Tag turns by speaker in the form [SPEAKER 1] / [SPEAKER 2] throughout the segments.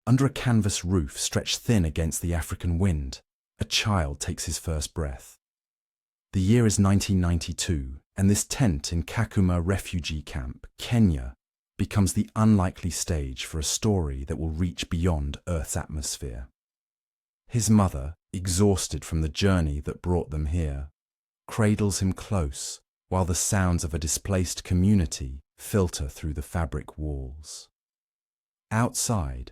[SPEAKER 1] Under a canvas roof stretched thin against the African wind, a child takes his first breath. The year is 1992, and this tent in Kakuma refugee camp, Kenya, becomes the unlikely stage for a story that will reach beyond Earth's atmosphere. His mother, exhausted from the journey that brought them here, cradles him close while the sounds of a displaced community filter through the fabric walls. Outside,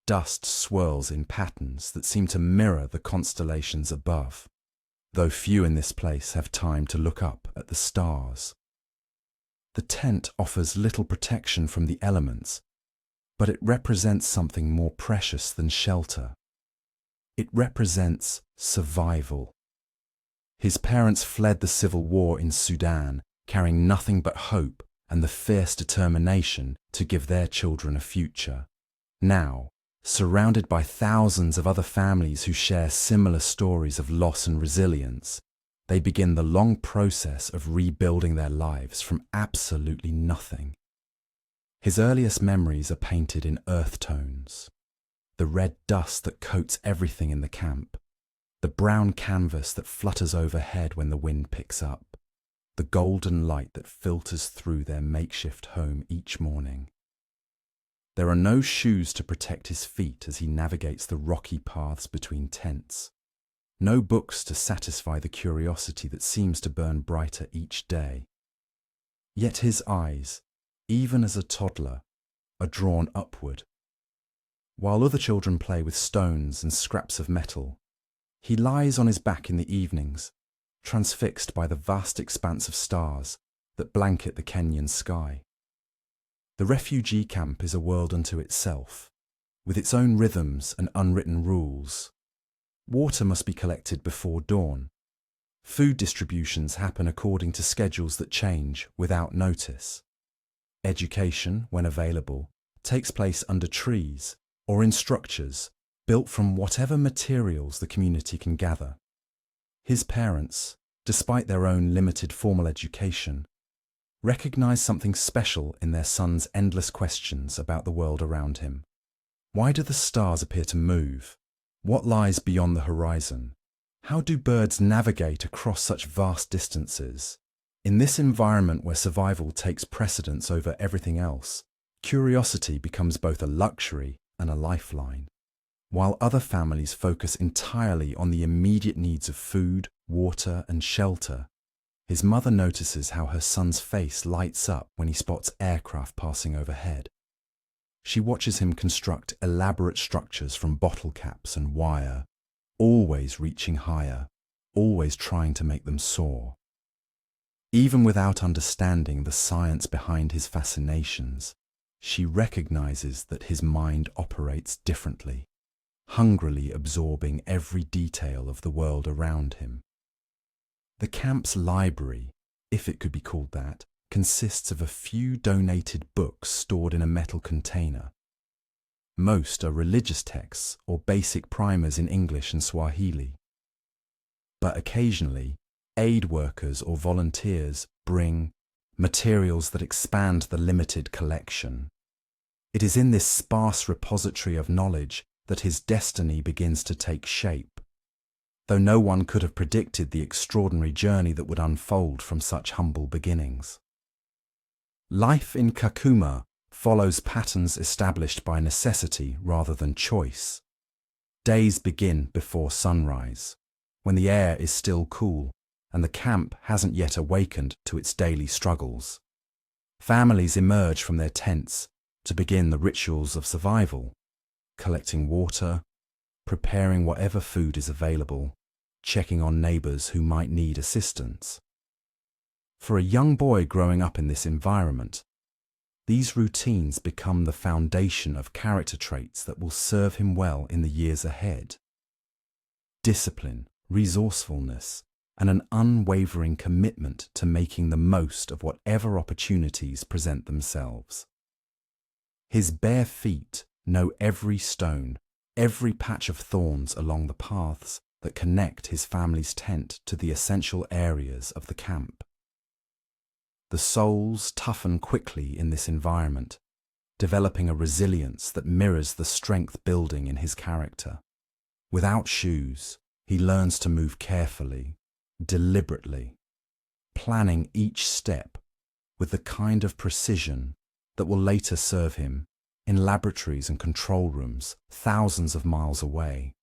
[SPEAKER 1] dust swirls in patterns that seem to mirror the constellations above, though few in this place have time to look up at the stars. The tent offers little protection from the elements, but it represents something more precious than shelter. It represents survival. His parents fled the civil war in Sudan, carrying nothing but hope and the fierce determination to give their children a future. Now, surrounded by thousands of other families who share similar stories of loss and resilience, they begin the long process of rebuilding their lives from absolutely nothing. His earliest memories are painted in earth tones. The red dust that coats everything in the camp, the brown canvas that flutters overhead when the wind picks up, the golden light that filters through their makeshift home each morning. There are no shoes to protect his feet as he navigates the rocky paths between tents, no books to satisfy the curiosity that seems to burn brighter each day. Yet his eyes, even as a toddler, are drawn upward. While other children play with stones and scraps of metal, he lies on his back in the evenings, transfixed by the vast expanse of stars that blanket the Kenyan sky. The refugee camp is a world unto itself, with its own rhythms and unwritten rules. Water must be collected before dawn. Food distributions happen according to schedules that change without notice. Education, when available, takes place under trees or in structures built from whatever materials the community can gather. His parents, despite their own limited formal education, recognize something special in their son's endless questions about the world around him. Why do the stars appear to move? What lies beyond the horizon? How do birds navigate across such vast distances? In this environment where survival takes precedence over everything else, curiosity becomes both a luxury and a lifeline. While other families focus entirely on the immediate needs of food, water, and shelter, his mother notices how her son's face lights up when he spots aircraft passing overhead. She watches him construct elaborate structures from bottle caps and wire, always reaching higher, always trying to make them soar. Even without understanding the science behind his fascinations, she recognizes that his mind operates differently, hungrily absorbing every detail of the world around him. The camp's library, if it could be called that, consists of a few donated books stored in a metal container. Most are religious texts or basic primers in English and Swahili. But occasionally, aid workers or volunteers bring materials that expand the limited collection. It is in this sparse repository of knowledge that his destiny begins to take shape, though no one could have predicted the extraordinary journey that would unfold from such humble beginnings. Life in Kakuma follows patterns established by necessity rather than choice. Days begin before sunrise, when the air is still cool and the camp hasn't yet awakened to its daily struggles. Families emerge from their tents to begin the rituals of survival, collecting water, preparing whatever food is available, checking on neighbors who might need assistance. For a young boy growing up in this environment, these routines become the foundation of character traits that will serve him well in the years ahead. Discipline, resourcefulness, and an unwavering commitment to making the most of whatever opportunities present themselves. His bare feet know every stone, every patch of thorns along the paths that connect his family's tent to the essential areas of the camp. The soles toughen quickly in this environment, developing a resilience that mirrors the strength building in his character. Without shoes, he learns to move carefully, deliberately, planning each step with the kind of precision that will later serve him in laboratories and control rooms thousands of miles away.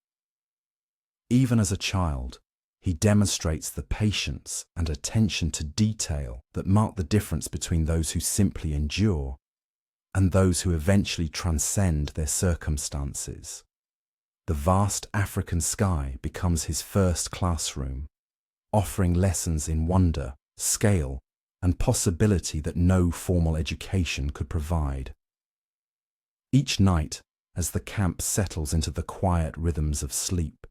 [SPEAKER 1] Even as a child, he demonstrates the patience and attention to detail that mark the difference between those who simply endure and those who eventually transcend their circumstances. The vast African sky becomes his first classroom, offering lessons in wonder, scale, and possibility that no formal education could provide. Each night, as the camp settles into the quiet rhythms of sleep,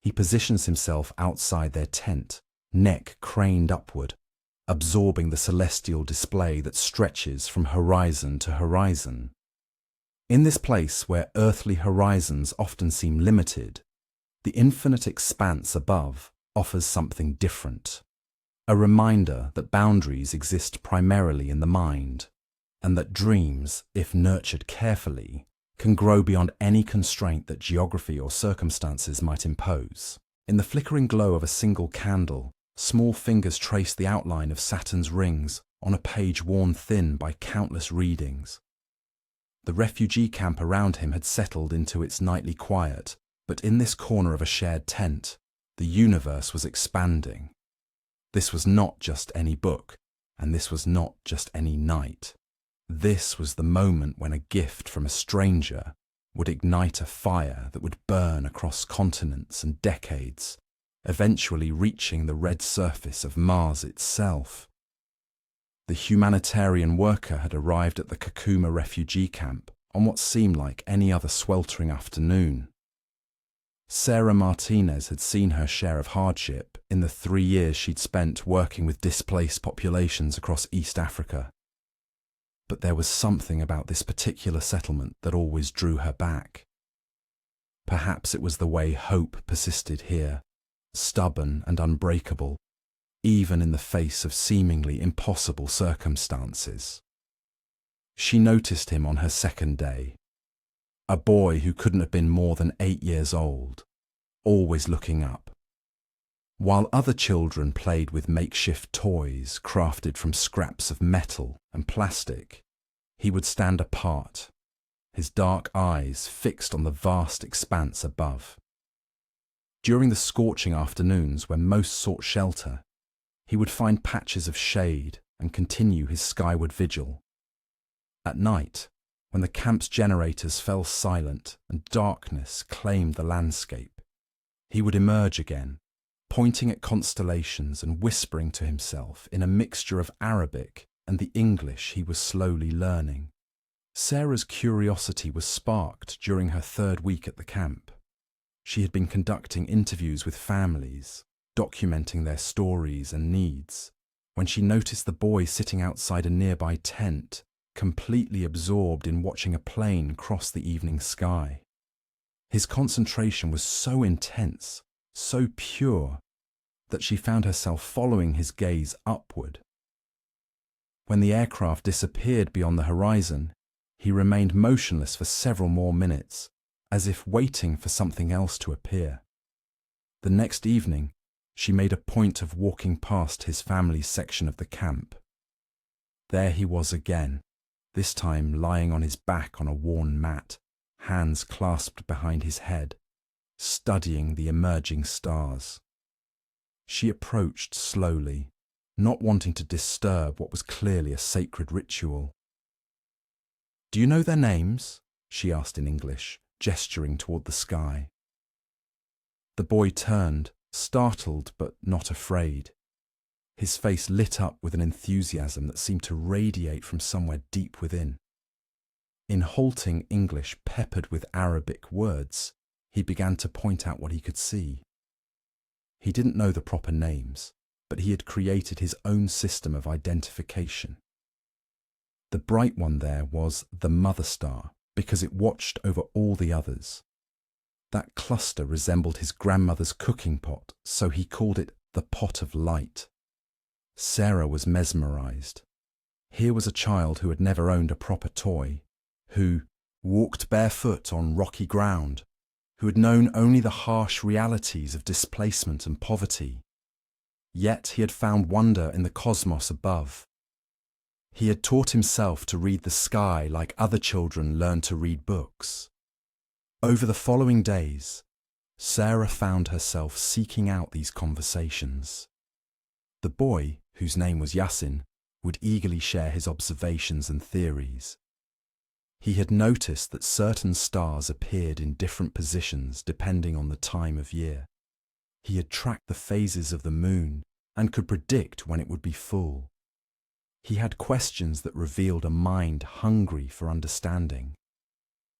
[SPEAKER 1] he positions himself outside their tent, neck craned upward, absorbing the celestial display that stretches from horizon to horizon. In this place where earthly horizons often seem limited, the infinite expanse above offers something different, a reminder that boundaries exist primarily in the mind, and that dreams, if nurtured carefully, can grow beyond any constraint that geography or circumstances might impose. In the flickering glow of a single candle, small fingers trace the outline of Saturn's rings on a page worn thin by countless readings. The refugee camp around him had settled into its nightly quiet, but in this corner of a shared tent, the universe was expanding. This was not just any book, and this was not just any night. This was the moment when a gift from a stranger would ignite a fire that would burn across continents and decades, eventually reaching the red surface of Mars itself. The humanitarian worker had arrived at the Kakuma refugee camp on what seemed like any other sweltering afternoon. Sarah Martinez had seen her share of hardship in the 3 years she'd spent working with displaced populations across East Africa. But there was something about this particular settlement that always drew her back. Perhaps it was the way hope persisted here, stubborn and unbreakable, even in the face of seemingly impossible circumstances. She noticed him on her second day, a boy who couldn't have been more than 8 years old, always looking up. While other children played with makeshift toys crafted from scraps of metal and plastic, he would stand apart, his dark eyes fixed on the vast expanse above. During the scorching afternoons when most sought shelter, he would find patches of shade and continue his skyward vigil. At night, when the camp's generators fell silent and darkness claimed the landscape, he would emerge again, pointing at constellations and whispering to himself in a mixture of Arabic and the English he was slowly learning. Sarah's curiosity was sparked during her 3rd week at the camp. She had been conducting interviews with families, documenting their stories and needs, when she noticed the boy sitting outside a nearby tent, completely absorbed in watching a plane cross the evening sky. His concentration was so intense, so pure, that she found herself following his gaze upward. When the aircraft disappeared beyond the horizon, he remained motionless for several more minutes, as if waiting for something else to appear. The next evening, she made a point of walking past his family's section of the camp. There he was again, this time lying on his back on a worn mat, hands clasped behind his head, studying the emerging stars. She approached slowly, not wanting to disturb what was clearly a sacred ritual. "Do you know their names?" she asked in English, gesturing toward the sky. The boy turned, startled but not afraid. His face lit up with an enthusiasm that seemed to radiate from somewhere deep within. In halting English peppered with Arabic words, he began to point out what he could see. He didn't know the proper names, but he had created his own system of identification. The bright one there was the Mother Star, because it watched over all the others. That cluster resembled his grandmother's cooking pot, so he called it the Pot of Light. Sarah was mesmerized. Here was a child who had never owned a proper toy, who walked barefoot on rocky ground, who had known only the harsh realities of displacement and poverty. Yet he had found wonder in the cosmos above. He had taught himself to read the sky like other children learn to read books. Over the following days, Sarah found herself seeking out these conversations. The boy, whose name was Yassin, would eagerly share his observations and theories. He had noticed that certain stars appeared in different positions depending on the time of year. He had tracked the phases of the moon and could predict when it would be full. He had questions that revealed a mind hungry for understanding.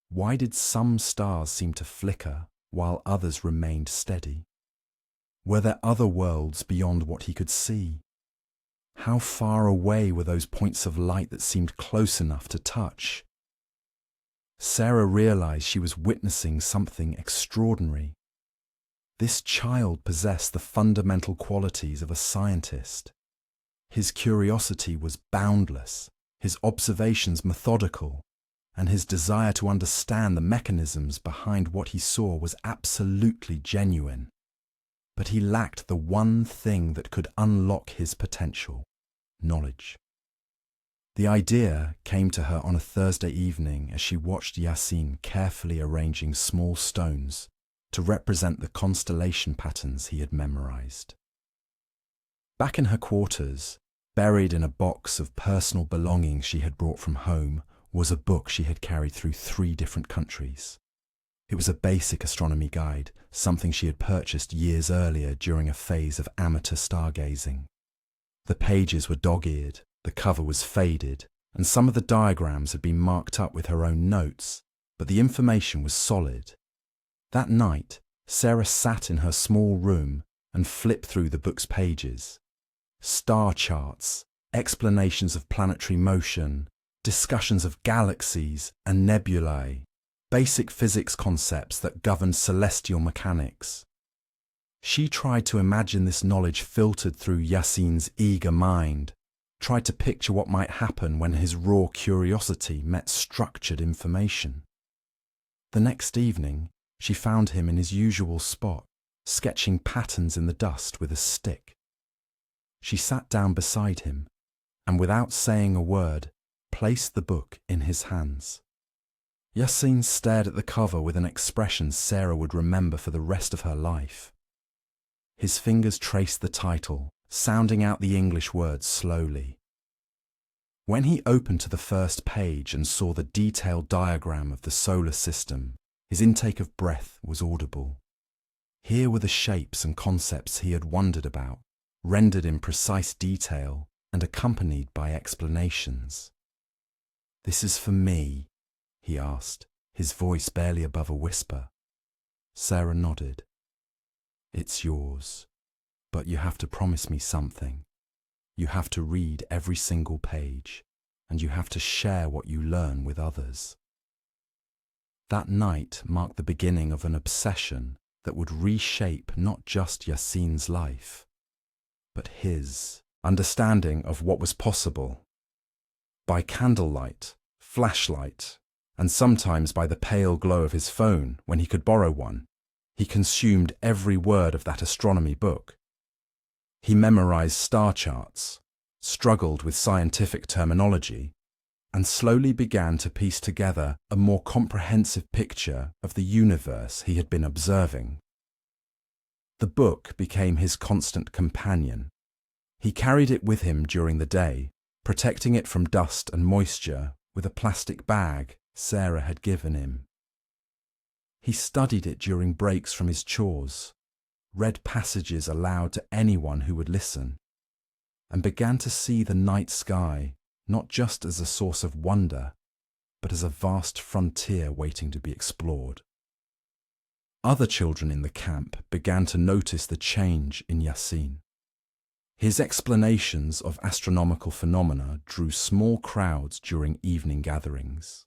[SPEAKER 1] Why did some stars seem to flicker while others remained steady? Were there other worlds beyond what he could see? How far away were those points of light that seemed close enough to touch? Sarah realized she was witnessing something extraordinary. This child possessed the fundamental qualities of a scientist. His curiosity was boundless, his observations methodical, and his desire to understand the mechanisms behind what he saw was absolutely genuine. But he lacked the one thing that could unlock his potential: knowledge. The idea came to her on a Thursday evening as she watched Yassin carefully arranging small stones to represent the constellation patterns he had memorized. Back in her quarters, buried in a box of personal belongings she had brought from home, was a book she had carried through 3 different countries. It was a basic astronomy guide, something she had purchased years earlier during a phase of amateur stargazing. The pages were dog-eared, the cover was faded, and some of the diagrams had been marked up with her own notes, but the information was solid. That night, Sarah sat in her small room and flipped through the book's pages. Star charts, explanations of planetary motion, discussions of galaxies and nebulae, basic physics concepts that govern celestial mechanics. She tried to imagine this knowledge filtered through Yassin's eager mind, tried to picture what might happen when his raw curiosity met structured information. The next evening, she found him in his usual spot, sketching patterns in the dust with a stick. She sat down beside him, and without saying a word, placed the book in his hands. Yassin stared at the cover with an expression Sarah would remember for the rest of her life. His fingers traced the title, sounding out the English words slowly. When he opened to the first page and saw the detailed diagram of the solar system, his intake of breath was audible. Here were the shapes and concepts he had wondered about, rendered in precise detail and accompanied by explanations. "This is for me?" he asked, his voice barely above a whisper. Sarah nodded. "It's yours, but you have to promise me something. You have to read every single page, and you have to share what you learn with others." That night marked the beginning of an obsession that would reshape not just Yassin's life, but his understanding of what was possible. By candlelight, flashlight, and sometimes by the pale glow of his phone when he could borrow one, he consumed every word of that astronomy book. He memorized star charts, struggled with scientific terminology, and slowly began to piece together a more comprehensive picture of the universe he had been observing. The book became his constant companion. He carried it with him during the day, protecting it from dust and moisture with a plastic bag Sarah had given him. He studied it during breaks from his chores, read passages aloud to anyone who would listen, and began to see the night sky not just as a source of wonder, but as a vast frontier waiting to be explored. Other children in the camp began to notice the change in Yassin. His explanations of astronomical phenomena drew small crowds during evening gatherings.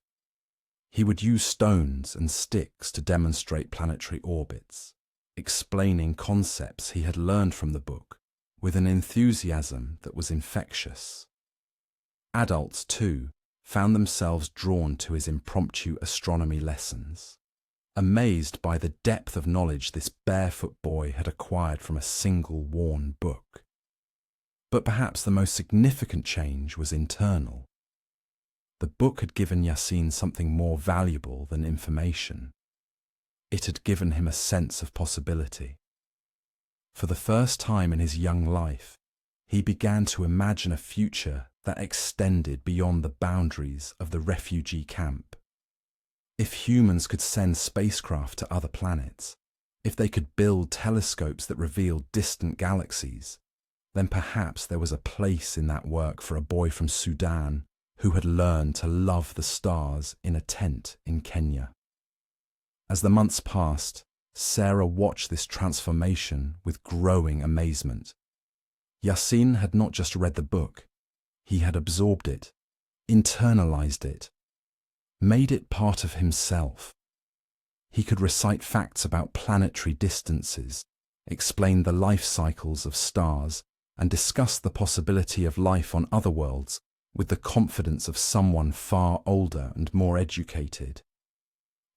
[SPEAKER 1] He would use stones and sticks to demonstrate planetary orbits, explaining concepts he had learned from the book with an enthusiasm that was infectious. Adults, too, found themselves drawn to his impromptu astronomy lessons, amazed by the depth of knowledge this barefoot boy had acquired from a single worn book. But perhaps the most significant change was internal. The book had given Yasin something more valuable than information. It had given him a sense of possibility. For the first time in his young life, he began to imagine a future that extended beyond the boundaries of the refugee camp. If humans could send spacecraft to other planets, if they could build telescopes that revealed distant galaxies, then perhaps there was a place in that work for a boy from Sudan who had learned to love the stars in a tent in Kenya. As the months passed, Sarah watched this transformation with growing amazement. Yasin had not just read the book, he had absorbed it, internalized it, made it part of himself. He could recite facts about planetary distances, explain the life cycles of stars, and discuss the possibility of life on other worlds with the confidence of someone far older and more educated.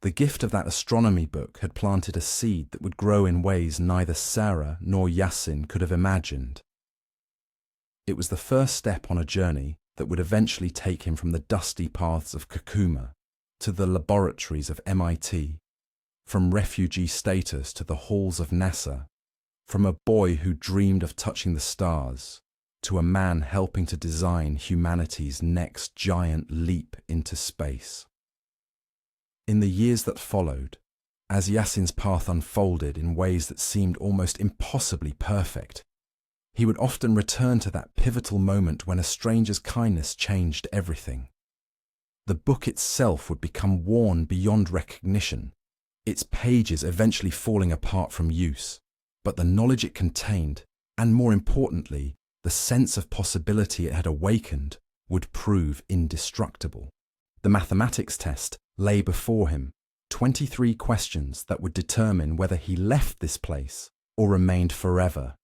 [SPEAKER 1] The gift of that astronomy book had planted a seed that would grow in ways neither Sarah nor Yasin could have imagined. It was the first step on a journey that would eventually take him from the dusty paths of Kakuma to the laboratories of MIT, from refugee status to the halls of NASA, from a boy who dreamed of touching the stars to a man helping to design humanity's next giant leap into space. In the years that followed, as Yasin's path unfolded in ways that seemed almost impossibly perfect, he would often return to that pivotal moment when a stranger's kindness changed everything. The book itself would become worn beyond recognition, its pages eventually falling apart from use, but the knowledge it contained, and more importantly, the sense of possibility it had awakened, would prove indestructible. The mathematics test lay before him, 23 questions that would determine whether he left this place or remained forever.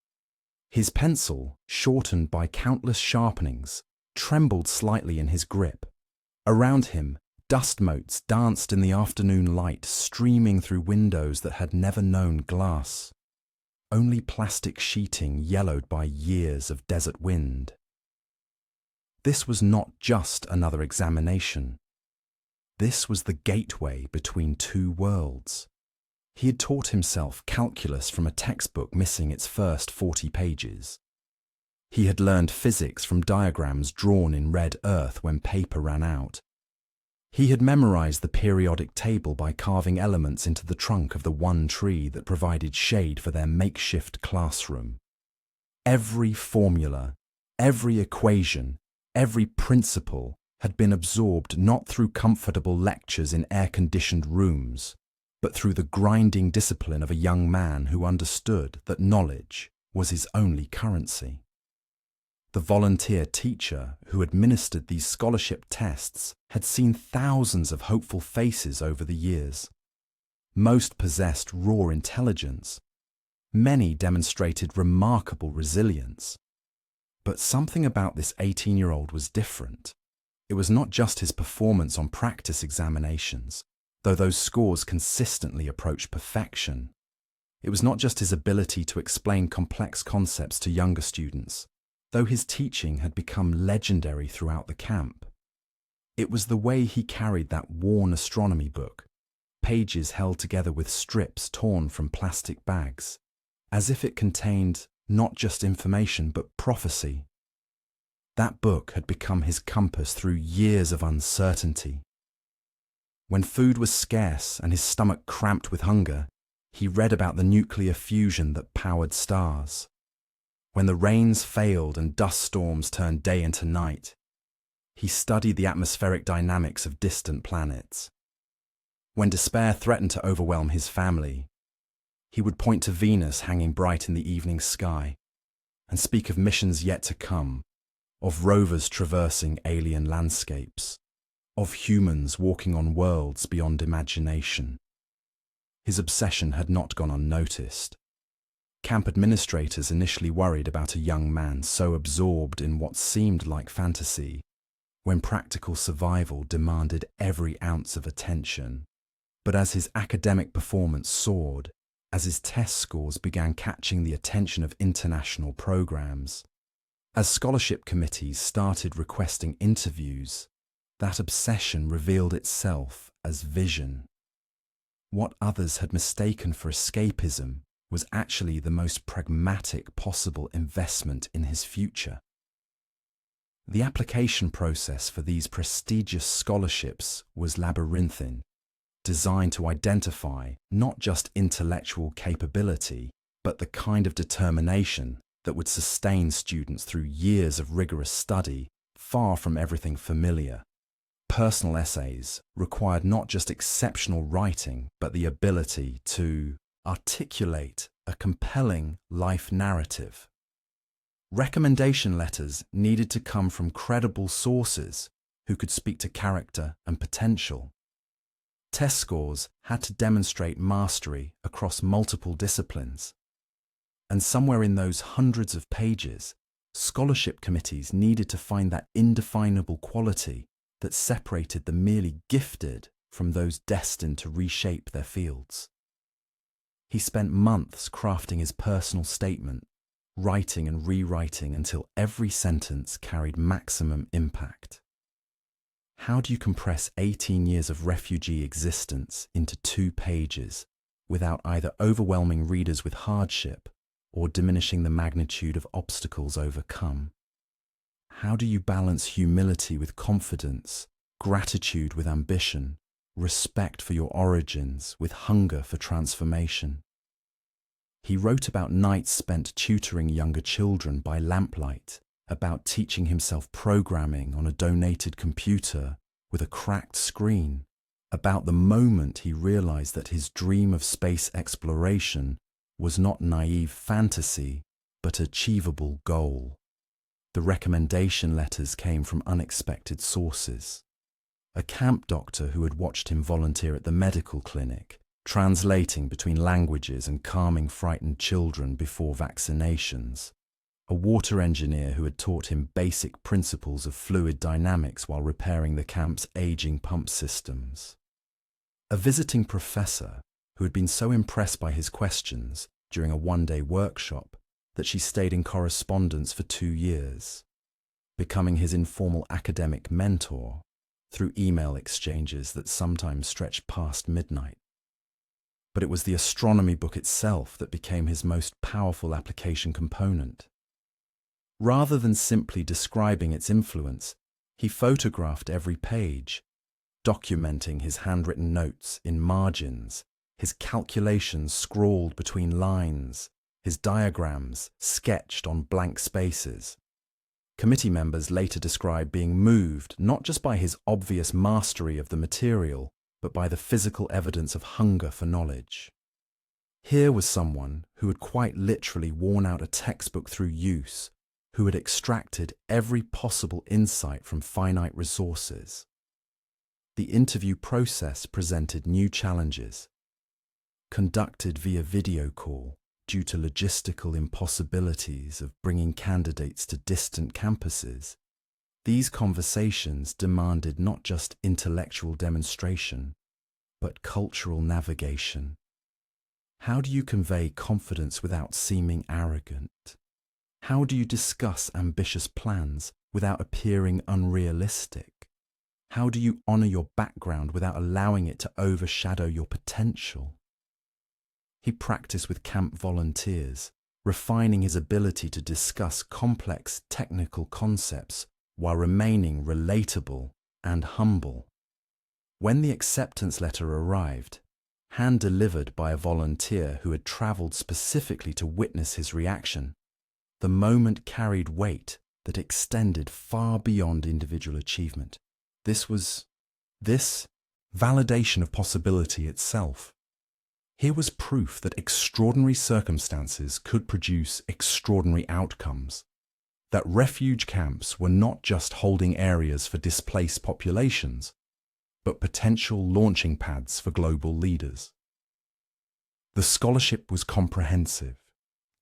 [SPEAKER 1] His pencil, shortened by countless sharpenings, trembled slightly in his grip. Around him, dust motes danced in the afternoon light, streaming through windows that had never known glass. Only plastic sheeting yellowed by years of desert wind. This was not just another examination. This was the gateway between two worlds. He had taught himself calculus from a textbook missing its first 40 pages. He had learned physics from diagrams drawn in red earth when paper ran out. He had memorized the periodic table by carving elements into the trunk of the one tree that provided shade for their makeshift classroom. Every formula, every equation, every principle had been absorbed not through comfortable lectures in air-conditioned rooms, but through the grinding discipline of a young man who understood that knowledge was his only currency. The volunteer teacher who administered these scholarship tests had seen thousands of hopeful faces over the years. Most possessed raw intelligence. Many demonstrated remarkable resilience. But something about this 18-year-old was different. It was not just his performance on practice examinations, though those scores consistently approached perfection. It was not just his ability to explain complex concepts to younger students, though his teaching had become legendary throughout the camp. It was the way he carried that worn astronomy book, pages held together with strips torn from plastic bags, as if it contained not just information but prophecy. That book had become his compass through years of uncertainty. When food was scarce and his stomach cramped with hunger, he read about the nuclear fusion that powered stars. When the rains failed and dust storms turned day into night, he studied the atmospheric dynamics of distant planets. When despair threatened to overwhelm his family, he would point to Venus hanging bright in the evening sky and speak of missions yet to come, of rovers traversing alien landscapes, of humans walking on worlds beyond imagination. His obsession had not gone unnoticed. Camp administrators initially worried about a young man so absorbed in what seemed like fantasy when practical survival demanded every ounce of attention. But as his academic performance soared, as his test scores began catching the attention of international programs, as scholarship committees started requesting interviews, that obsession revealed itself as vision. What others had mistaken for escapism was actually the most pragmatic possible investment in his future. The application process for these prestigious scholarships was labyrinthine, designed to identify not just intellectual capability, but the kind of determination that would sustain students through years of rigorous study, far from everything familiar. Personal essays required not just exceptional writing, but the ability to articulate a compelling life narrative. Recommendation letters needed to come from credible sources who could speak to character and potential. Test scores had to demonstrate mastery across multiple disciplines. And somewhere in those hundreds of pages, scholarship committees needed to find that indefinable quality that separated the merely gifted from those destined to reshape their fields. He spent months crafting his personal statement, writing and rewriting until every sentence carried maximum impact. How do you compress 18 years of refugee existence into 2 pages without either overwhelming readers with hardship or diminishing the magnitude of obstacles overcome? How do you balance humility with confidence, gratitude with ambition, respect for your origins with hunger for transformation? He wrote about nights spent tutoring younger children by lamplight, about teaching himself programming on a donated computer with a cracked screen, about the moment he realized that his dream of space exploration was not naive fantasy, but achievable goal. The recommendation letters came from unexpected sources. A camp doctor who had watched him volunteer at the medical clinic, translating between languages and calming frightened children before vaccinations. A water engineer who had taught him basic principles of fluid dynamics while repairing the camp's aging pump systems. A visiting professor who had been so impressed by his questions during a one-day workshop that she stayed in correspondence for 2 years, becoming his informal academic mentor through email exchanges that sometimes stretched past midnight. But it was the astronomy book itself that became his most powerful application component. Rather than simply describing its influence, he photographed every page, documenting his handwritten notes in margins, his calculations scrawled between lines, his diagrams sketched on blank spaces. Committee members later described being moved not just by his obvious mastery of the material, but by the physical evidence of hunger for knowledge. Here was someone who had quite literally worn out a textbook through use, who had extracted every possible insight from finite resources. The interview process presented new challenges. Conducted via video call due to logistical impossibilities of bringing candidates to distant campuses, these conversations demanded not just intellectual demonstration, but cultural navigation. How do you convey confidence without seeming arrogant? How do you discuss ambitious plans without appearing unrealistic? How do you honor your background without allowing it to overshadow your potential? He practiced with camp volunteers, refining his ability to discuss complex technical concepts while remaining relatable and humble. When the acceptance letter arrived, hand-delivered by a volunteer who had traveled specifically to witness his reaction, the moment carried weight that extended far beyond individual achievement. This validation of possibility itself. Here was proof that extraordinary circumstances could produce extraordinary outcomes, that refuge camps were not just holding areas for displaced populations, but potential launching pads for global leaders. The scholarship was comprehensive,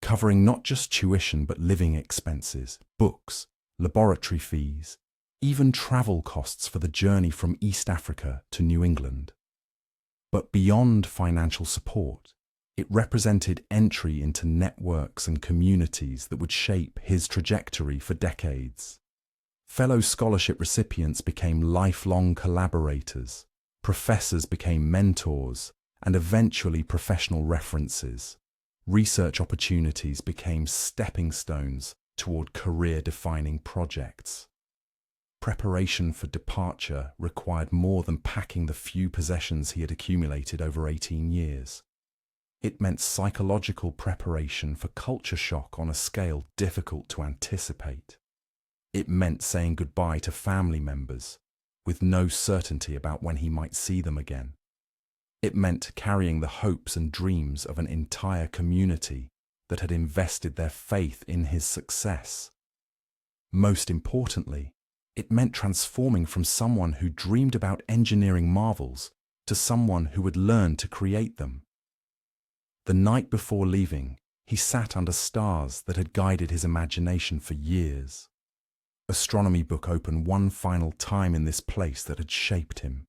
[SPEAKER 1] covering not just tuition but living expenses, books, laboratory fees, even travel costs for the journey from East Africa to New England. But beyond financial support, it represented entry into networks and communities that would shape his trajectory for decades. Fellow scholarship recipients became lifelong collaborators, professors became mentors, and eventually professional references. Research opportunities became stepping stones toward career-defining projects. Preparation for departure required more than packing the few possessions he had accumulated over 18 years. It meant psychological preparation for culture shock on a scale difficult to anticipate. It meant saying goodbye to family members, with no certainty about when he might see them again. It meant carrying the hopes and dreams of an entire community that had invested their faith in his success. Most importantly, it meant transforming from someone who dreamed about engineering marvels to someone who would learn to create them. The night before leaving, he sat under stars that had guided his imagination for years. Astronomy book open one final time in this place that had shaped him.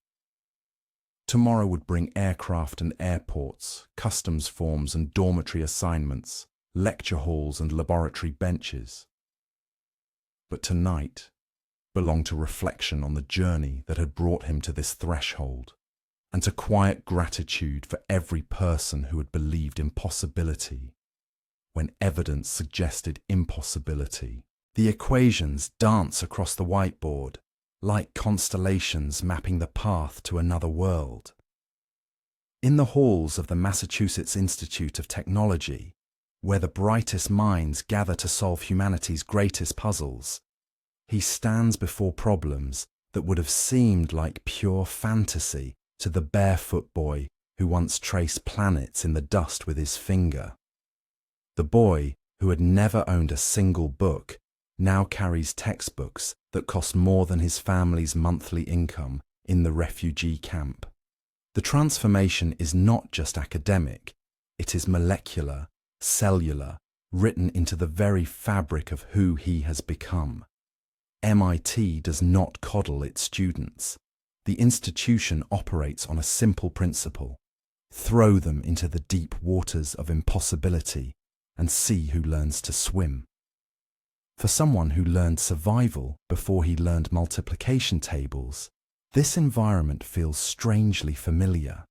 [SPEAKER 1] Tomorrow would bring aircraft and airports, customs forms and dormitory assignments, lecture halls and laboratory benches. But tonight belonged to reflection on the journey that had brought him to this threshold, and to quiet gratitude for every person who had believed in possibility when evidence suggested impossibility. The equations dance across the whiteboard, like constellations mapping the path to another world. In the halls of the Massachusetts Institute of Technology, where the brightest minds gather to solve humanity's greatest puzzles, he stands before problems that would have seemed like pure fantasy to the barefoot boy who once traced planets in the dust with his finger. The boy, who had never owned a single book, now carries textbooks that cost more than his family's monthly income in the refugee camp. The transformation is not just academic, it is molecular, cellular, written into the very fabric of who he has become. MIT does not coddle its students. The institution operates on a simple principle: throw them into the deep waters of impossibility and see who learns to swim. For someone who learned survival before he learned multiplication tables, this environment feels strangely familiar.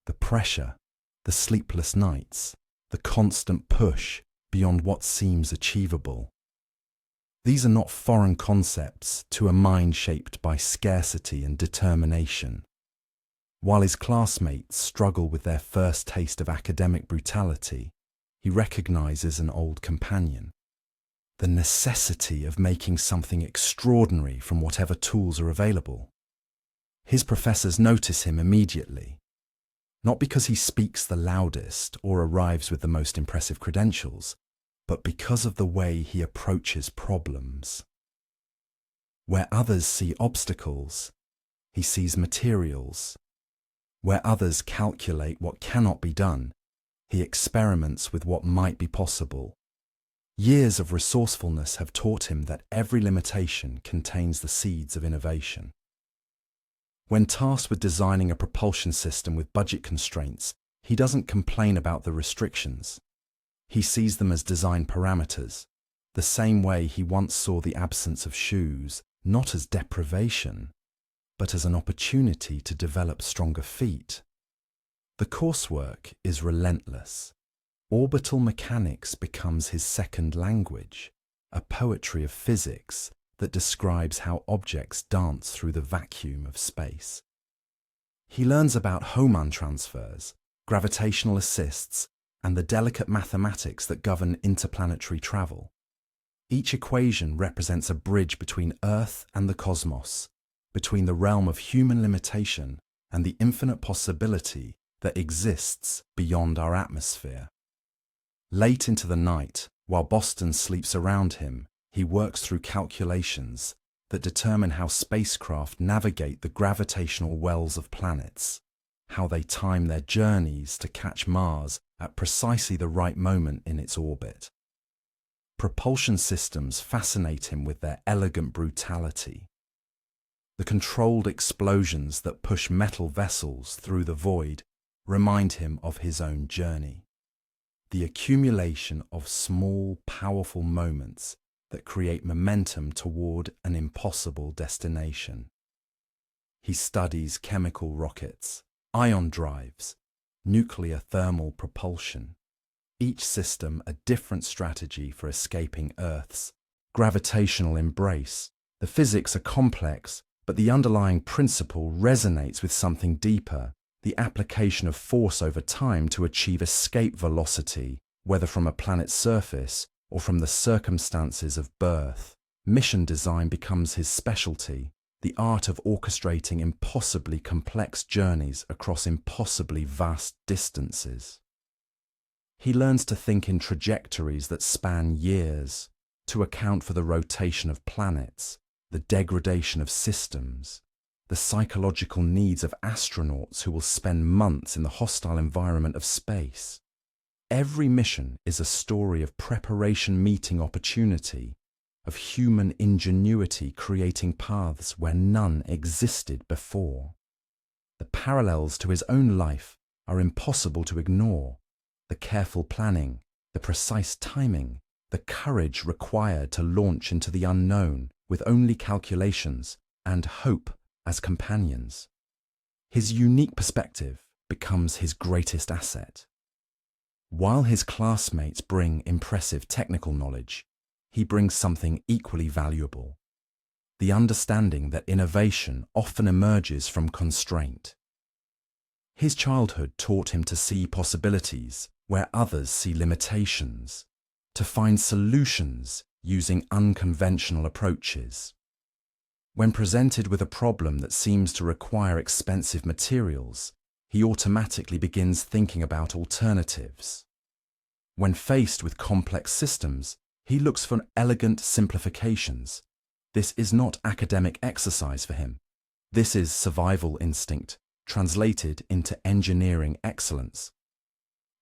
[SPEAKER 1] The pressure, the sleepless nights, the constant push beyond what seems achievable. These are not foreign concepts to a mind shaped by scarcity and determination. While his classmates struggle with their first taste of academic brutality, he recognizes an old companion. The necessity of making something extraordinary from whatever tools are available. His professors notice him immediately, not because he speaks the loudest or arrives with the most impressive credentials, but because of the way he approaches problems. Where others see obstacles, he sees materials. Where others calculate what cannot be done, he experiments with what might be possible. Years of resourcefulness have taught him that every limitation contains the seeds of innovation. When tasked with designing a propulsion system with budget constraints, he doesn't complain about the restrictions. He sees them as design parameters, the same way he once saw the absence of shoes not as deprivation, but as an opportunity to develop stronger feet. The coursework is relentless. Orbital mechanics becomes his second language, a poetry of physics that describes how objects dance through the vacuum of space. He learns about Hohmann transfers, gravitational assists, and the delicate mathematics that govern interplanetary travel. Each equation represents a bridge between Earth and the cosmos, between the realm of human limitation and the infinite possibility that exists beyond our atmosphere. Late into the night, while Boston sleeps around him, he works through calculations that determine how spacecraft navigate the gravitational wells of planets, how they time their journeys to catch Mars at precisely the right moment in its orbit. Propulsion systems fascinate him with their elegant brutality. The controlled explosions that push metal vessels through the void remind him of his own journey. The accumulation of small, powerful moments that create momentum toward an impossible destination. He studies chemical rockets, ion drives, nuclear thermal propulsion, each system a different strategy for escaping Earth's gravitational embrace. The physics are complex, but the underlying principle resonates with something deeper, the application of force over time to achieve escape velocity, whether from a planet's surface or from the circumstances of birth. Mission design becomes his specialty, the art of orchestrating impossibly complex journeys across impossibly vast distances. He learns to think in trajectories that span years, to account for the rotation of planets, the degradation of systems, the psychological needs of astronauts who will spend months in the hostile environment of space. Every mission is a story of preparation meeting opportunity, of human ingenuity creating paths where none existed before. The parallels to his own life are impossible to ignore. The careful planning, the precise timing, the courage required to launch into the unknown with only calculations and hope as companions. His unique perspective becomes his greatest asset. While his classmates bring impressive technical knowledge, he brings something equally valuable: the understanding that innovation often emerges from constraint. His childhood taught him to see possibilities where others see limitations, to find solutions using unconventional approaches. When presented with a problem that seems to require expensive materials, he automatically begins thinking about alternatives. When faced with complex systems, he looks for elegant simplifications. This is not academic exercise for him. This is survival instinct, translated into engineering excellence.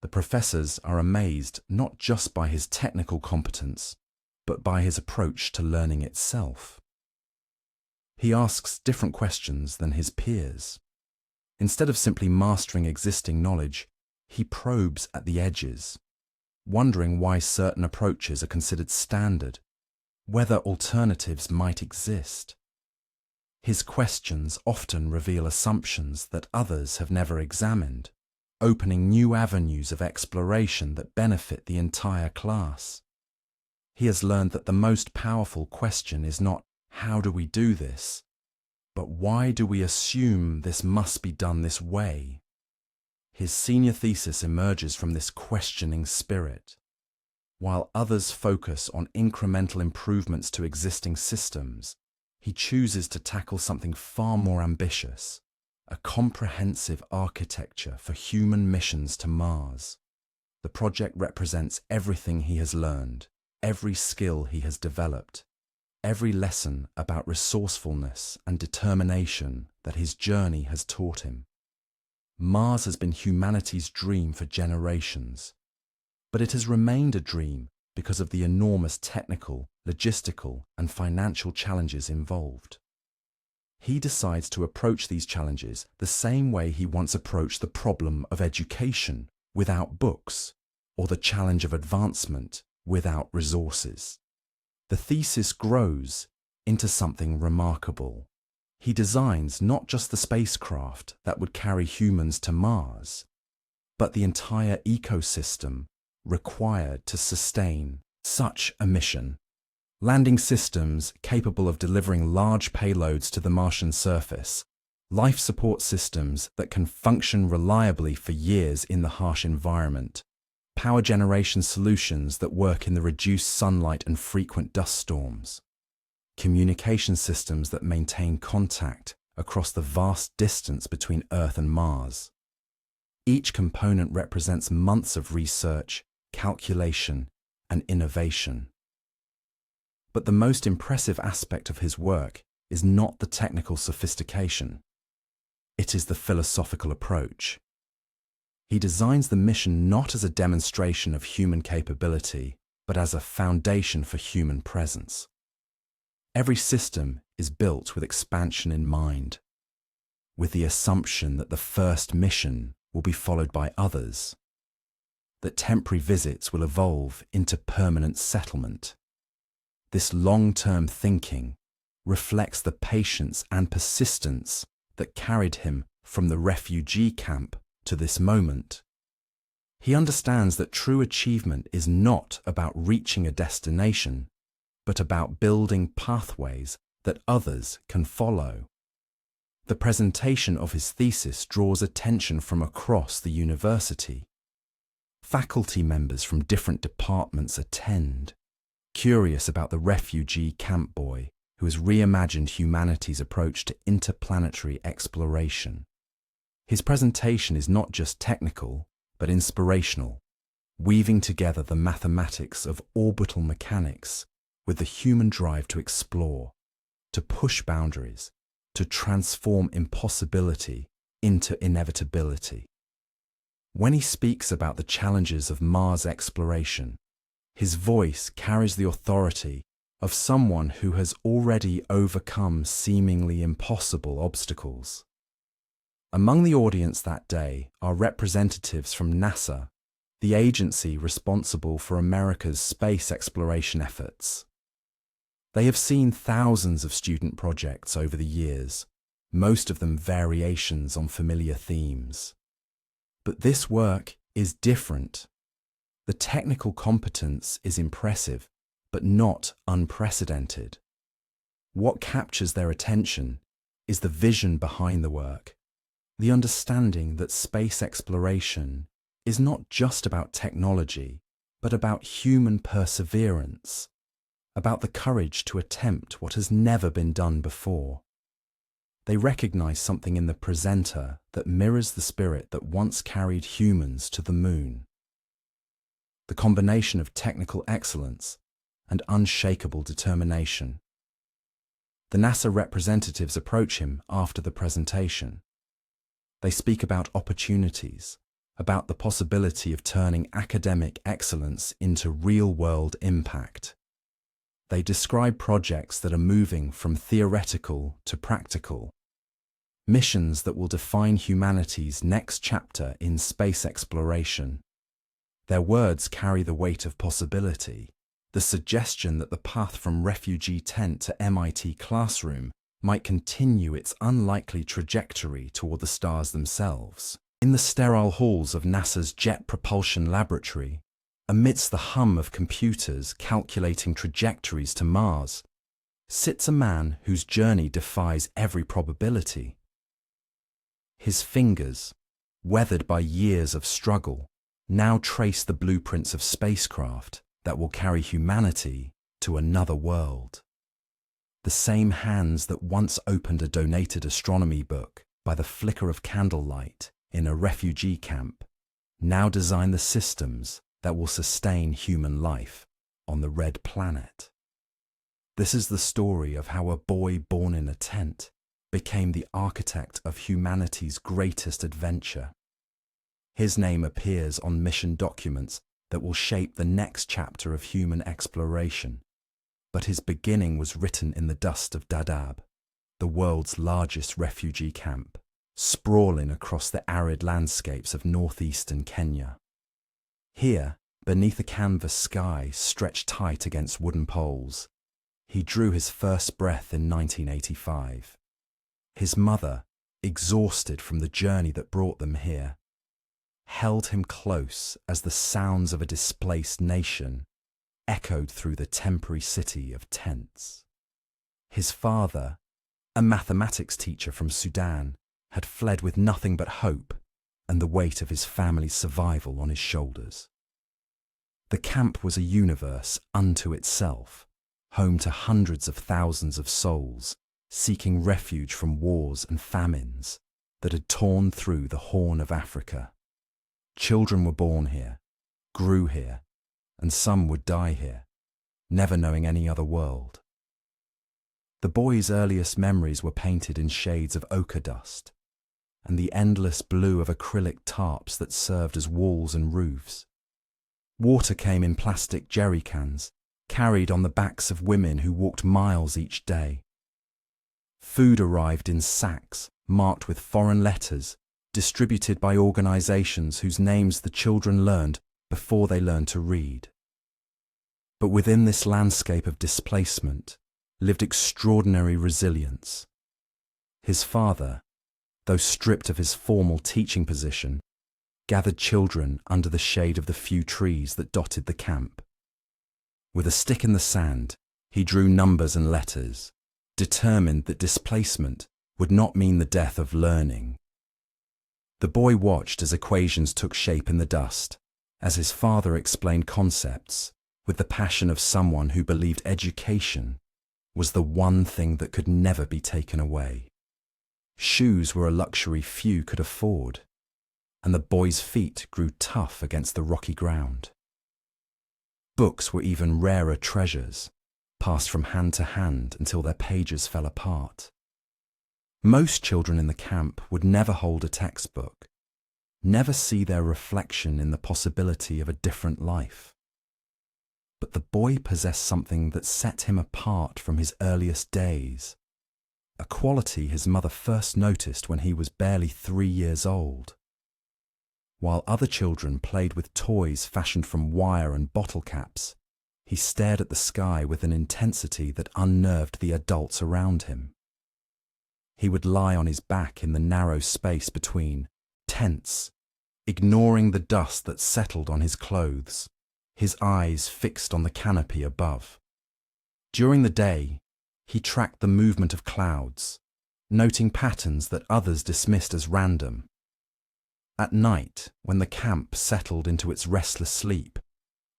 [SPEAKER 1] The professors are amazed not just by his technical competence, but by his approach to learning itself. He asks different questions than his peers. Instead of simply mastering existing knowledge, he probes at the edges, wondering why certain approaches are considered standard, whether alternatives might exist. His questions often reveal assumptions that others have never examined, opening new avenues of exploration that benefit the entire class. He has learned that the most powerful question is not, "How do we do this?" but "Why do we assume this must be done this way?" His senior thesis emerges from this questioning spirit. While others focus on incremental improvements to existing systems, he chooses to tackle something far more ambitious: a comprehensive architecture for human missions to Mars. The project represents everything he has learned, every skill he has developed, every lesson about resourcefulness and determination that his journey has taught him. Mars has been humanity's dream for generations, but it has remained a dream because of the enormous technical, logistical, and financial challenges involved. He decides to approach these challenges the same way he once approached the problem of education without books, or the challenge of advancement without resources. The thesis grows into something remarkable. He designs not just the spacecraft that would carry humans to Mars, but the entire ecosystem required to sustain such a mission. Landing systems capable of delivering large payloads to the Martian surface, life support systems that can function reliably for years in the harsh environment, power generation solutions that work in the reduced sunlight and frequent dust storms, communication systems that maintain contact across the vast distance between Earth and Mars. Each component represents months of research, calculation, and innovation. But the most impressive aspect of his work is not the technical sophistication. It is the philosophical approach. He designs the mission not as a demonstration of human capability, but as a foundation for human presence. Every system is built with expansion in mind, with the assumption that the first mission will be followed by others, that temporary visits will evolve into permanent settlement. This long-term thinking reflects the patience and persistence that carried him from the refugee camp to this moment. He understands that true achievement is not about reaching a destination, but about building pathways that others can follow. The presentation of his thesis draws attention from across the university. Faculty members from different departments attend, curious about the refugee camp boy who has reimagined humanity's approach to interplanetary exploration. His presentation is not just technical, but inspirational, weaving together the mathematics of orbital mechanics with the human drive to explore, to push boundaries, to transform impossibility into inevitability. When he speaks about the challenges of Mars exploration, his voice carries the authority of someone who has already overcome seemingly impossible obstacles. Among the audience that day are representatives from NASA, the agency responsible for America's space exploration efforts. They have seen thousands of student projects over the years, most of them variations on familiar themes. But this work is different. The technical competence is impressive, but not unprecedented. What captures their attention is the vision behind the work, the understanding that space exploration is not just about technology, but about human perseverance, about the courage to attempt what has never been done before. They recognize something in the presenter that mirrors the spirit that once carried humans to the moon. The combination of technical excellence and unshakable determination. The NASA representatives approach him after the presentation. They speak about opportunities, about the possibility of turning academic excellence into real-world impact. They describe projects that are moving from theoretical to practical, missions that will define humanity's next chapter in space exploration. Their words carry the weight of possibility, the suggestion that the path from refugee tent to MIT classroom might continue its unlikely trajectory toward the stars themselves. In the sterile halls of NASA's Jet Propulsion Laboratory, amidst the hum of computers calculating trajectories to Mars, sits a man whose journey defies every probability. His fingers, weathered by years of struggle, now trace the blueprints of spacecraft that will carry humanity to another world. The same hands that once opened a donated astronomy book by the flicker of candlelight in a refugee camp now design the systems that will sustain human life on the red planet. This is the story of how a boy born in a tent became the architect of humanity's greatest adventure. His name appears on mission documents that will shape the next chapter of human exploration. But his beginning was written in the dust of Dadaab, the world's largest refugee camp, sprawling across the arid landscapes of northeastern Kenya. Here, beneath a canvas sky stretched tight against wooden poles, he drew his first breath in 1985. His mother, exhausted from the journey that brought them here, held him close as the sounds of a displaced nation echoed through the temporary city of tents. His father, a mathematics teacher from Sudan, had fled with nothing but hope and the weight of his family's survival on his shoulders. The camp was a universe unto itself, home to hundreds of thousands of souls seeking refuge from wars and famines that had torn through the Horn of Africa. Children were born here, grew here, and some would die here, never knowing any other world. The boy's earliest memories were painted in shades of ochre dust, and the endless blue of acrylic tarps that served as walls and roofs. Water came in plastic jerry cans, carried on the backs of women who walked miles each day. Food arrived in sacks marked with foreign letters, distributed by organizations whose names the children learned before they learned to read. But within this landscape of displacement lived extraordinary resilience. His father, though stripped of his formal teaching position, gathered children under the shade of the few trees that dotted the camp. With a stick in the sand, he drew numbers and letters, determined that displacement would not mean the death of learning. The boy watched as equations took shape in the dust, as his father explained concepts with the passion of someone who believed education was the one thing that could never be taken away. Shoes were a luxury few could afford, and the boy's feet grew tough against the rocky ground. Books were even rarer treasures, passed from hand to hand until their pages fell apart. Most children in the camp would never hold a textbook, never see their reflection in the possibility of a different life. But the boy possessed something that set him apart from his earliest days, a quality his mother first noticed when he was barely 3 years old. While other children played with toys fashioned from wire and bottle caps, he stared at the sky with an intensity that unnerved the adults around him. He would lie on his back in the narrow space between, tense, ignoring the dust that settled on his clothes, his eyes fixed on the canopy above. During the day, he tracked the movement of clouds, noting patterns that others dismissed as random. At night, when the camp settled into its restless sleep,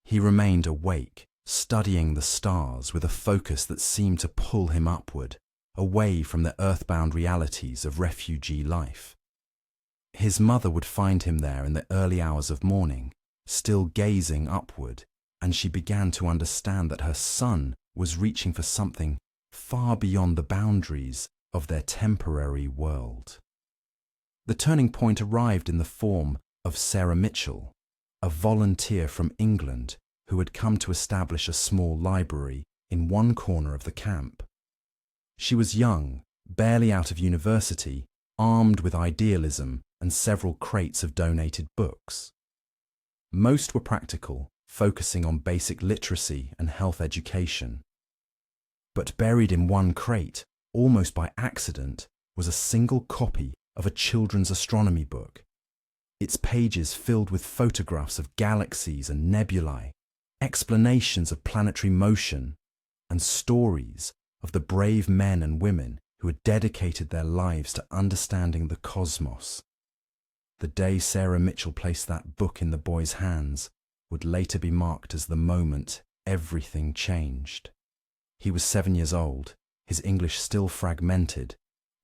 [SPEAKER 1] he remained awake, studying the stars with a focus that seemed to pull him upward, away from the earthbound realities of refugee life. His mother would find him there in the early hours of morning, still gazing upward, and she began to understand that her son was reaching for something far beyond the boundaries of their temporary world. The turning point arrived in the form of Sarah Mitchell, a volunteer from England who had come to establish a small library in one corner of the camp. She was young, barely out of university, armed with idealism and several crates of donated books. Most were practical, focusing on basic literacy and health education. But buried in one crate, almost by accident, was a single copy of a children's astronomy book, its pages filled with photographs of galaxies and nebulae, explanations of planetary motion, and stories of the brave men and women who had dedicated their lives to understanding the cosmos. The day Sarah Mitchell placed that book in the boy's hands would later be marked as the moment everything changed. He was 7 years old, his English still fragmented,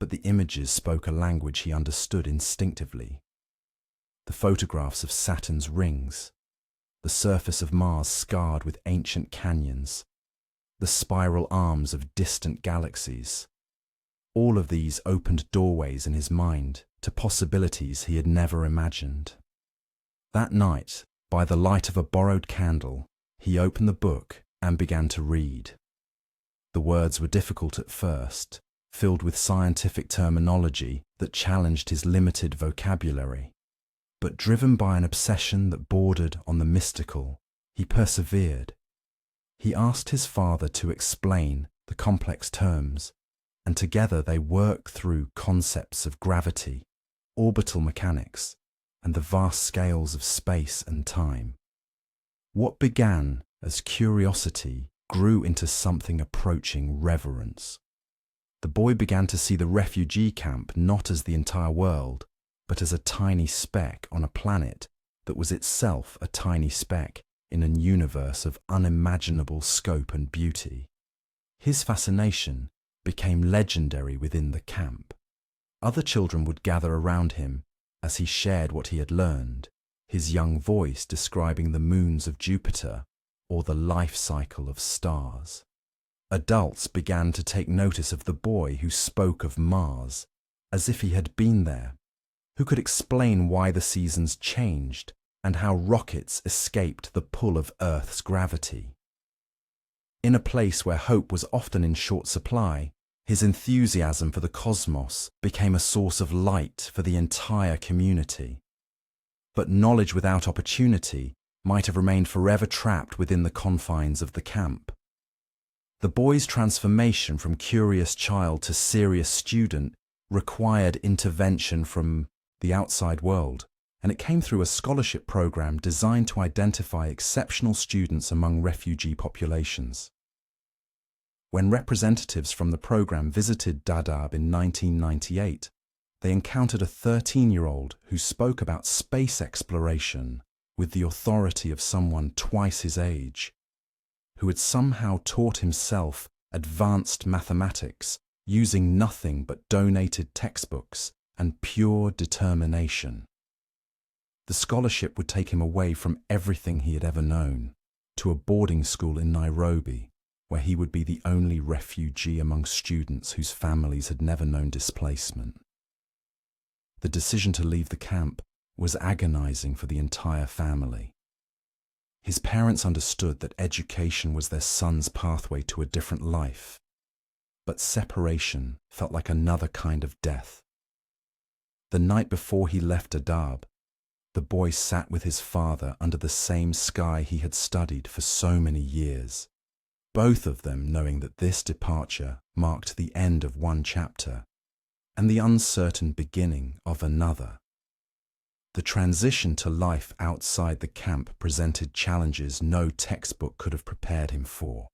[SPEAKER 1] but the images spoke a language he understood instinctively. The photographs of Saturn's rings, the surface of Mars scarred with ancient canyons, the spiral arms of distant galaxies. All of these opened doorways in his mind to possibilities he had never imagined. That night, by the light of a borrowed candle, he opened the book and began to read. The words were difficult at first, filled with scientific terminology that challenged his limited vocabulary. But driven by an obsession that bordered on the mystical, he persevered. He asked his father to explain the complex terms, and together they worked through concepts of gravity, orbital mechanics, and the vast scales of space and time. What began as curiosity grew into something approaching reverence. The boy began to see the refugee camp not as the entire world, but as a tiny speck on a planet that was itself a tiny speck in a universe of unimaginable scope and beauty. His fascination became legendary within the camp. Other children would gather around him as he shared what he had learned, his young voice describing the moons of Jupiter or the life cycle of stars. Adults began to take notice of the boy who spoke of Mars as if he had been there, who could explain why the seasons changed and how rockets escaped the pull of Earth's gravity. In a place where hope was often in short supply, his enthusiasm for the cosmos became a source of light for the entire community. But knowledge without opportunity might have remained forever trapped within the confines of the camp. The boy's transformation from curious child to serious student required intervention from the outside world, and it came through a scholarship program designed to identify exceptional students among refugee populations. When representatives from the program visited Dadaab in 1998, they encountered a 13-year-old who spoke about space exploration with the authority of someone twice his age, who had somehow taught himself advanced mathematics using nothing but donated textbooks and pure determination. The scholarship would take him away from everything he had ever known, to a boarding school in Nairobi, where he would be the only refugee among students whose families had never known displacement. The decision to leave the camp was agonizing for the entire family. His parents understood that education was their son's pathway to a different life, but separation felt like another kind of death. The night before he left Dadaab, the boy sat with his father under the same sky he had studied for so many years, both of them knowing that this departure marked the end of one chapter and the uncertain beginning of another. The transition to life outside the camp presented challenges no textbook could have prepared him for.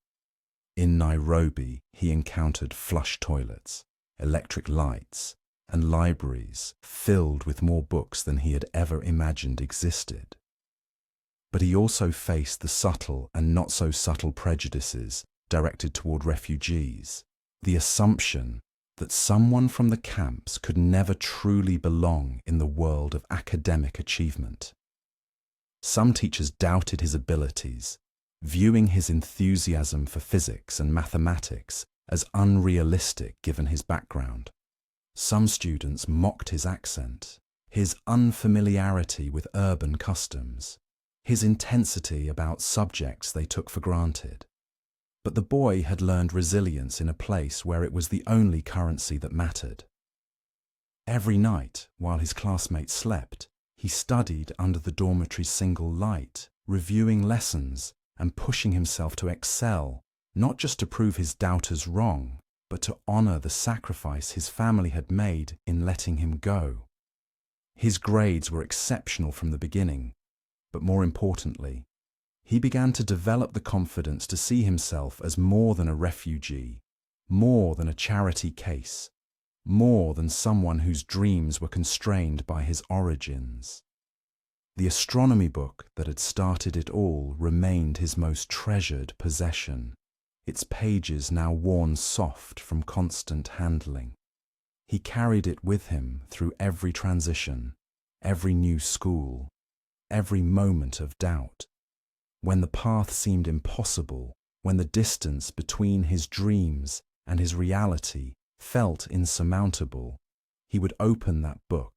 [SPEAKER 1] In Nairobi, he encountered flush toilets, electric lights, and libraries filled with more books than he had ever imagined existed. But he also faced the subtle and not so subtle prejudices directed toward refugees, the assumption that someone from the camps could never truly belong in the world of academic achievement. Some teachers doubted his abilities, viewing his enthusiasm for physics and mathematics as unrealistic given his background. Some students mocked his accent, his unfamiliarity with urban customs, his intensity about subjects they took for granted. But the boy had learned resilience in a place where it was the only currency that mattered. Every night, while his classmates slept, he studied under the dormitory's single light, reviewing lessons and pushing himself to excel, not just to prove his doubters wrong, but to honor the sacrifice his family had made in letting him go. His grades were exceptional from the beginning, but more importantly, he began to develop the confidence to see himself as more than a refugee, more than a charity case, more than someone whose dreams were constrained by his origins. The astronomy book that had started it all remained his most treasured possession, its pages now worn soft from constant handling. He carried it with him through every transition, every new school, every moment of doubt. When the path seemed impossible, when the distance between his dreams and his reality felt insurmountable, he would open that book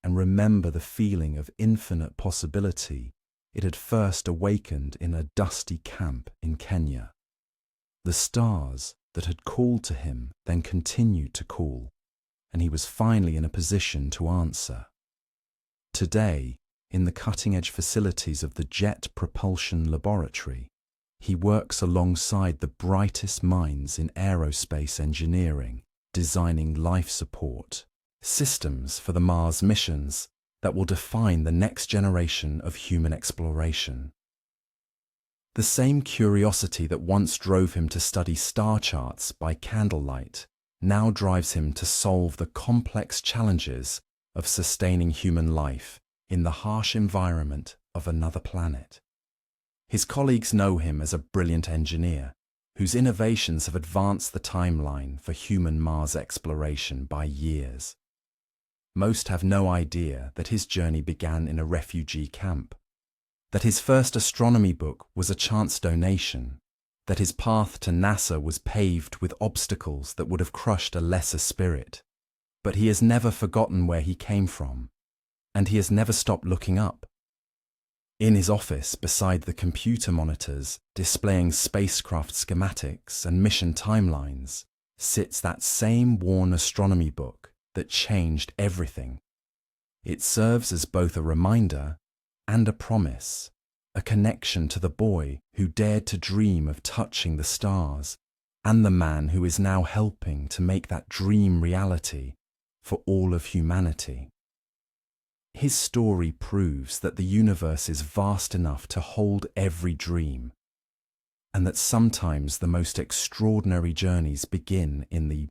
[SPEAKER 1] and remember the feeling of infinite possibility it had first awakened in a dusty camp in Kenya. The stars that had called to him then continued to call, and he was finally in a position to answer. Today, in the cutting-edge facilities of the Jet Propulsion Laboratory, he works alongside the brightest minds in aerospace engineering, designing life support systems for the Mars missions that will define the next generation of human exploration. The same curiosity that once drove him to study star charts by candlelight now drives him to solve the complex challenges of sustaining human life in the harsh environment of another planet. His colleagues know him as a brilliant engineer whose innovations have advanced the timeline for human Mars exploration by years. Most have no idea that his journey began in a refugee camp, that his first astronomy book was a chance donation, that his path to NASA was paved with obstacles that would have crushed a lesser spirit. But he has never forgotten where he came from, and he has never stopped looking up. In his office, beside the computer monitors displaying spacecraft schematics and mission timelines, sits that same worn astronomy book that changed everything. It serves as both a reminder and a promise, a connection to the boy who dared to dream of touching the stars, and the man who is now helping to make that dream reality for all of humanity. His story proves that the universe is vast enough to hold every dream, and that sometimes the most extraordinary journeys begin in the